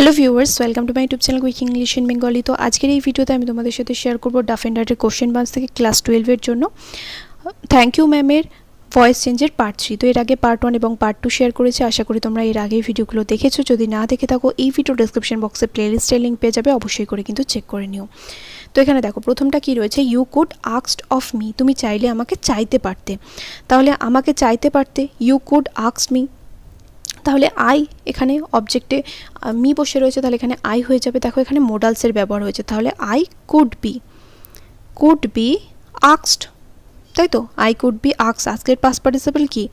Hello viewers, welcome to my YouTube channel quick English in Bengali. তো আজকের এই ভিডিওতে আমি তোমাদের সাথে শেয়ার করব ডাফ এন্ড ডার্টের কোশ্চেন বান্স থেকে ক্লাস 12 এর জন্য থ্যাংক ইউ ম্যামের ভয়েস চেঞ্জের পার্ট 3। তো এর আগে পার্ট 1 এবং পার্ট 2 শেয়ার করেছি, আশা করি তোমরা এর আগের ভিডিওগুলো দেখেছো। যদি না দেখে থাকো এই ভিডিও ডেসক্রিপশন বক্সে প্লেলিস্টের লিংক পেয়ে যাবে, অবশ্যই করে কিন্তু চেক করে নিও। তো এখানে দেখো প্রথমটা কি রয়েছে, you could asked of me, তুমি চাইলে আমাকে চাইতে পারতে। তাহলে আমাকে চাইতে পারতে, ইউ কুড আস্কড মি। তাহলে আই এখানে অবজেক্টে মি বসে রয়েছে, তাহলে এখানে আই হয়ে যাবে। দেখো এখানে মোডালসের ব্যবহার হয়েছে, তাহলে আই কুড বি আস্কড, তাই তো। আই কুড বি আস্কড, আজকের পাস্ট পার্টিসিপল কি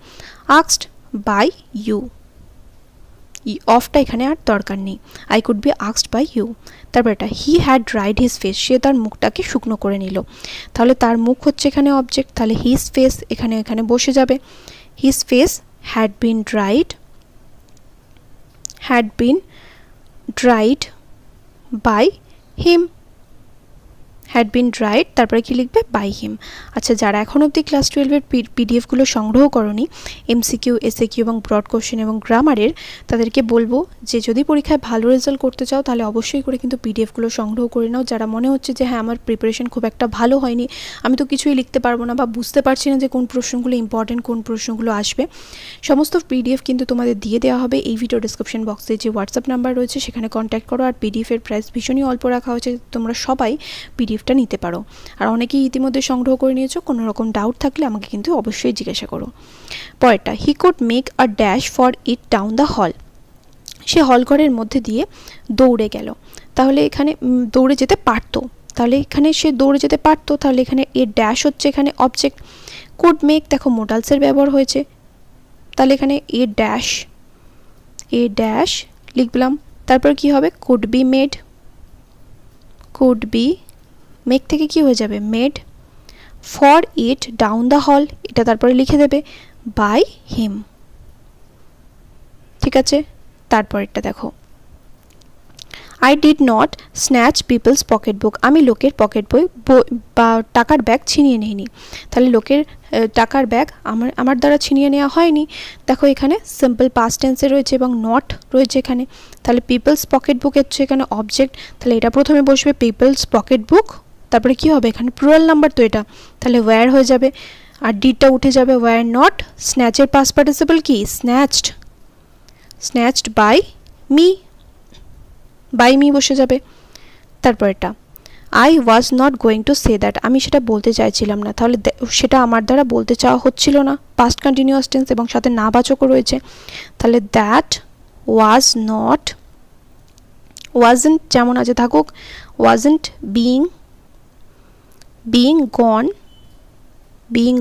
আস্কড বাই ইউ, অফটা এখানে আর দরকার নেই। I could be asked by you. তারপর এটা he had dried his face, সে তার মুখটাকে শুকনো করে নিল। তাহলে তার মুখ হচ্ছে এখানে অবজেক্ট, তাহলে হিজ ফেস এখানে বসে যাবে। His face had been dried by him, had been dried, তারপরে কি লিখবে বাই হিম। আচ্ছা, যারা এখন অবধি ক্লাস 12 এর পিডিএফগুলো সংগ্রহ করনি এমসিকিউ, এসএকিউ এবং ব্রড কোশ্চেন এবং গ্রামারের, তাদেরকে বলবো যে যদি পরীক্ষায় ভালো রেজাল্ট করতে চাও তাহলে অবশ্যই করে কিন্তু পিডিএফগুলো সংগ্রহ করে নাও। যারা মনে হচ্ছে যে হ্যাঁ আমার প্রিপারেশন খুব একটা ভালো হয়নি, আমি তো কিছুই লিখতে পারবো না বা বুঝতে পারছি না যে কোন প্রশ্নগুলো ইম্পর্টেন্ট, কোন প্রশ্নগুলো আসবে, সমস্ত পিডিএফ কিন্তু তোমাদের দিয়ে দেওয়া হবে। এই ভিডিও ডিসক্রিপশন বক্সে যে হোয়াটসঅ্যাপ নাম্বার রয়েছে সেখানে কন্ট্যাক্ট করো। আর পিডিএফের প্রাইস ভীষণই অল্প রাখা হয়েছে, তোমরা সবাই পিডিএফটা নিতে পারো। আর অনেকেই ইতিমধ্যে সংগ্রহ করে নিয়েছো, কোনো রকম ডাউট থাকলে আমাকে কিন্তু অবশ্যই জিজ্ঞাসা করো। পরেরটা, he could make a dash for it down the hall, সে হল ঘরের মধ্যে দিয়ে দৌড়ে গেল। তাহলে এখানে দৌড়ে যেতে পারতো, তাহলে এখানে সে দৌড়ে যেতে পারতো, তাহলে এখানে এ ড্যাশ হচ্ছে এখানে অবজেক্ট। কুড মেক দেখো মোডালসের ব্যবহার হয়েছে, তাহলে এখানে এ ড্যাশ লিখলাম। তারপর কি হবে, কুড বি মেড, মেক থেকে কি হয়ে যাবে made, for it down the হল, এটা তারপরে লিখে দেবে বাই হিম। ঠিক আছে, তারপরেরটা দেখো, I did not snatch people's pocket book, আমি লোকের পকেট বই বা টাকার ব্যাগ ছিনিয়ে নিইনি। তাহলে লোকের টাকার ব্যাগ আমার দ্বারা ছিনিয়ে নেওয়া হয়নি। দেখো এখানে সিম্পল পাস্ট টেন্সে রয়েছে এবং নট রয়েছে এখানে। তাহলে পিপলস পকেট বুক হচ্ছে এখানে অবজেক্ট, তাহলে এটা প্রথমে বসবে পিপলস পকেট বুক, তারপরে কি হবে এখানে প্লুরাল নাম্বার তো এটা, তাহলে ওয়্যার হয়ে যাবে আর ডিডটা উঠে যাবে। ওয়্যার নট, স্ন্যাচের পাস্ট পার্টিসিপল কি স্ন্যাচড বাই মি বসে যাবে। তারপর এটা I was not going to say that, আমি সেটা বলতে চাইছিলাম না, তাহলে সেটা আমার দ্বারা বলতে চাওয়া হচ্ছিল না, পাস্ট কন্টিনিউয়াস টেন্স এবং সাথে না বাচকও রয়েছে। তাহলে দ্যাট ওয়াজ নট, ওয়াজন্ট যেমন আছে থাকুক, wasn't being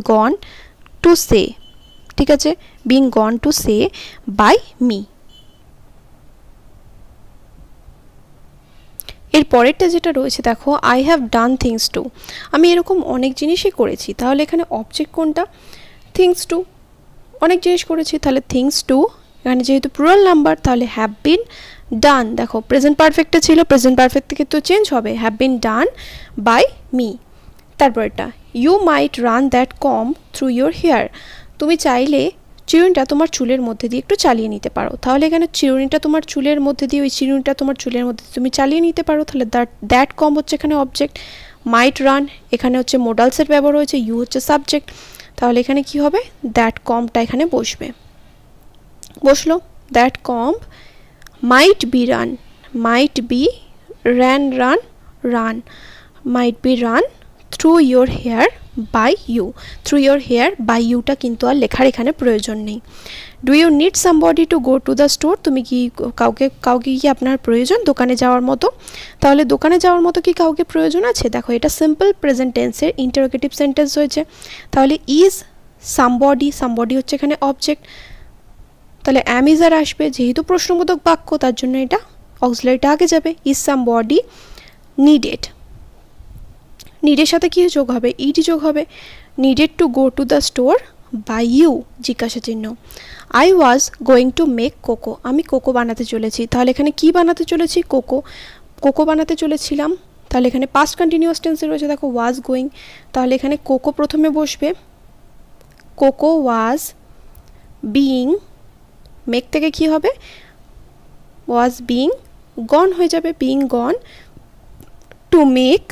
gone to say, ঠিক আছে, being gone to say by me। এর পরেরটা যেটা রয়েছে দেখো, I have done things to, আমি এরকম অনেক জিনিসই করেছি। তাহলে এখানে অবজেক্ট কোনটা, থিংস টু, অনেক জিনিস করেছি, তাহলে থিংস টু এখানে যেহেতু প্লুরাল নাম্বার তাহলে হ্যাভ বিন ডান। দেখো প্রেজেন্ট পারফেক্টে ছিল, প্রেজেন্ট পারফেক্ট থেকে তো চেঞ্জ হবে, have been done by me. তারপরটা, you might run that comb through your hair, তুমি চাইলে চিরুনিটা তোমার চুলের মধ্যে দিয়ে একটু চালিয়ে নিতে পারো। তাহলে এখানে চিরুনিটা তোমার চুলের মধ্যে দিয়ে, ওই চিরুনিটা তোমার চুলের মধ্যে তুমি চালিয়ে নিতে পারো, তাহলে দ্যাট কম হচ্ছে এখানে অবজেক্ট। মাইট রান এখানে হচ্ছে মোডালসের ব্যবহার হয়েছে, ইউ হচ্ছে সাবজেক্ট, তাহলে এখানে কি হবে দ্যাট কমটা এখানে বসলো। That comma might be run might be run through your hair by you, through your hair by ইউটা কিন্তু আর লেখার এখানে প্রয়োজন নেই। Do you need somebody to go to the store, তুমি কি কাউকে কি আপনার প্রয়োজন দোকানে যাওয়ার মতো, তাহলে দোকানে যাওয়ার মতো কি কাউকে প্রয়োজন আছে। দেখো এটা সিম্পল প্রেজেন্ট টেন্সের ইন্টারোগেটিভ সেন্টেন্স হয়েছে, তাহলে ইজ সামবডি হচ্ছে এখানে অবজেক্ট, তাহলে অ্যাম ইজ আর আসবে, যেহেতু প্রশ্নবোধক বাক্য তার জন্য এটা অক্সিলারিটা আগে যাবে। ইজ সামবডি নিডেড, নিডের সাথে কি যোগ হবে, ইট যোগ হবে, needed to go to the store by you জিজ্ঞাসা চিহ্ন। I was going to make cocoa, আমি কোকো বানাতে চলেছি, তাহলে এখানে কি বানাতে চলেছি, কোকো বানাতে চলেছিলাম, তাহলে এখানে পাস্ট কন্টিনিউয়াস টেন্সে রয়েছে দেখো ওয়াজ গোয়িং, তাহলে এখানে কোকো প্রথমে বসবে, কোকো ওয়াজ বিইং, মেক থেকে কি হবে ওয়াজ বিইং গন হয়ে যাবে being gone to make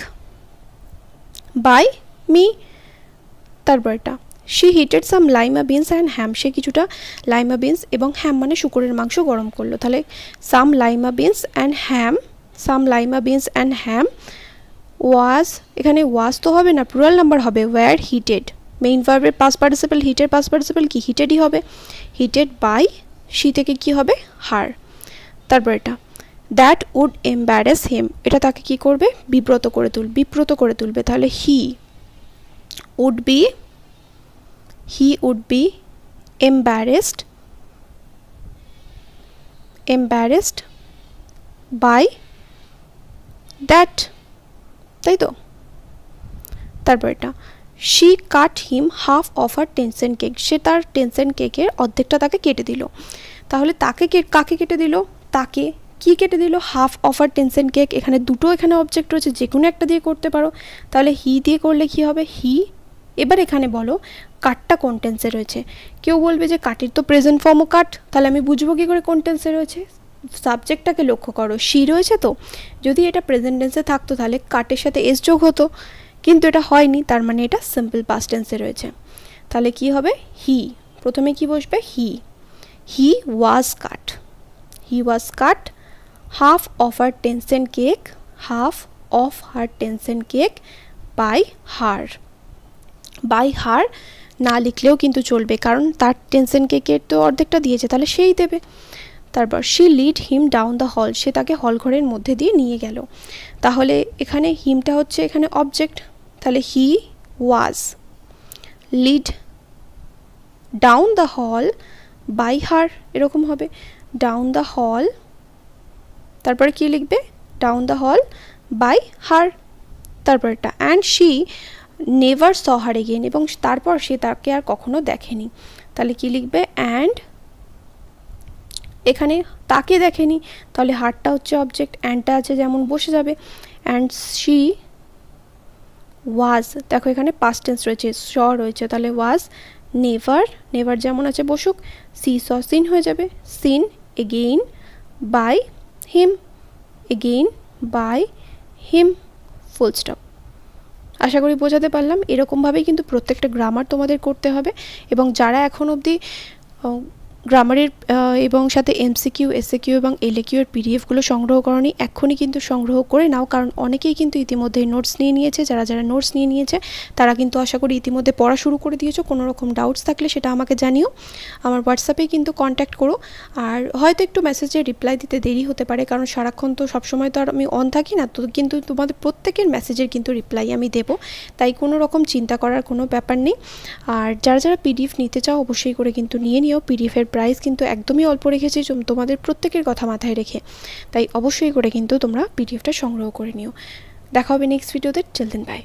by me. তারপরটা she heated some lima beans and ham, সে কিছুটা লাইমা বিনস এবং হ্যাম মানে শুকরের মাংস গরম করলো। তাহলে some lima beans and ham, some lima beans and ham was, এখানে ওয়াজ তো হবে না, প্লুরাল নাম্বার হবে, ওয়্যার হিটেড। মেইন ভার্বের পাস্ট পার্টিসিপল, হিটের পাস্ট পার্টিসিপল কি হিটেডই হবে, হিটেড বাই শি থেকে কি হবে হার। তারপর এটা দ্যাট উড এম্বারেস হিম, এটা তাকে কি করবে বিব্রত করে তুলবে। তাহলে he would be embarrassed by that, তাই তো। তারপর এটা she cut him half of R 10 cent cake, সে তার 10 সেন্ট কেকের অর্ধেকটা তাকে কেটে দিল। তাহলে তাকে কাকে কেটে দিল, তাকে কি কেটে দিল, half of R 10 cent cake. এখানে দুটো এখানে অবজেক্ট রয়েছে, যে কোনো একটা দিয়ে করতে পারো। তাহলে হি দিয়ে করলে কি হবে হি। এবার এখানে বলো কাটটা কোন টেন্সে রয়েছে, কেউ বলবে যে কাটের তো প্রেজেন্ট ফর্মও কাট, তাহলে আমি বুঝবো কী করে কোন টেন্সে রয়েছে। সাবজেক্টটাকে লক্ষ্য করো, শি রয়েছে তো, যদি এটা প্রেজেন্ট টেন্সে থাকতো তাহলে কাটের সাথে এস যোগ হতো, কিন্তু এটা হয়নি, তার মানে এটা সিম্পল পাস্ট টেন্সে রয়েছে। তাহলে কি হবে হি, প্রথমে কি বসবে he was cut half of R 10 cent cake by her না লিখলেও কিন্তু চলবে, কারণ তার 10 সেন্ট কেকের তো অর্ধেকটা দিয়েছে, তাহলে সেই দেবে। তারপর she lead him down the hall, সে তাকে হল ঘরের মধ্যে দিয়ে নিয়ে গেল। তাহলে এখানে হিমটা হচ্ছে এখানে অবজেক্ট, তাহলে he was lead down the hall by her, এরকম হবে ডাউন দ্য হল, তারপরে কি লিখবে down the hall by her. তারপরটা and she never saw her again, এবং তারপর সে তাকে আর কখনো দেখেনি। তাহলে কি লিখবে অ্যান্ড, এখানে তাকে দেখেনি, তাহলে হারটা হচ্ছে অবজেক্ট, অ্যান্ডটা আছে যেমন বসে যাবে। অ্যান্ড শি ওয়াজ, দেখো এখানে পাস্ট টেন্স রয়েছে, স রয়েছে, তাহলে ওয়াজ নেভার যেমন আছে বসুক, সি স সিন হয়ে যাবে, seen again by him full stop. আশা করি বোঝাতে পারলাম। এরকমভাবেই কিন্তু প্রত্যেকটা গ্রামার তোমাদের করতে হবে, এবং যারা এখন অবধি গ্রামারের এবং সাথে এমসিকিউ, এসএকিউ এবং এলএকিউ এর পিডিএফগুলো সংগ্রহ করনি, এক্ষুনি কিন্তু সংগ্রহ করে নাও, কারণ অনেকেই কিন্তু ইতিমধ্যেই নোটস নিয়ে নিয়েছে। যারা নোটস নিয়ে নিয়েছে তারা কিন্তু আশা করি ইতিমধ্যে পড়া শুরু করে দিয়েছো। কোনো রকম ডাউটস থাকলে সেটা আমাকে জানিও, আমার হোয়াটসঅ্যাপেই কিন্তু কন্ট্যাক্ট করো। আর হয়তো একটু মেসেজে রিপ্লাই দিতে দেরি হতে পারে, কারণ সারাক্ষণ তো সবসময় তো আর আমি অন থাকি না, তো কিন্তু তোমাদের প্রত্যেকের মেসেজের কিন্তু রিপ্লাই আমি দেবো, তাই কোনো রকম চিন্তা করার কোনো ব্যাপার নেই। আর যারা পিডিএফ নিতে চাও অবশ্যই করে কিন্তু নিয়ে নিও। পিডিএফের প্রাইস কিন্তু একদমই অল্প রেখেছি তোমাদের প্রত্যেকের কথা মাথায় রেখে, তাই অবশ্যই করে কিন্তু তোমরা পিডিএফটা সংগ্রহ করে নিও। দেখা হবে নেক্সট ভিডিওতে, টিল দেন বাই।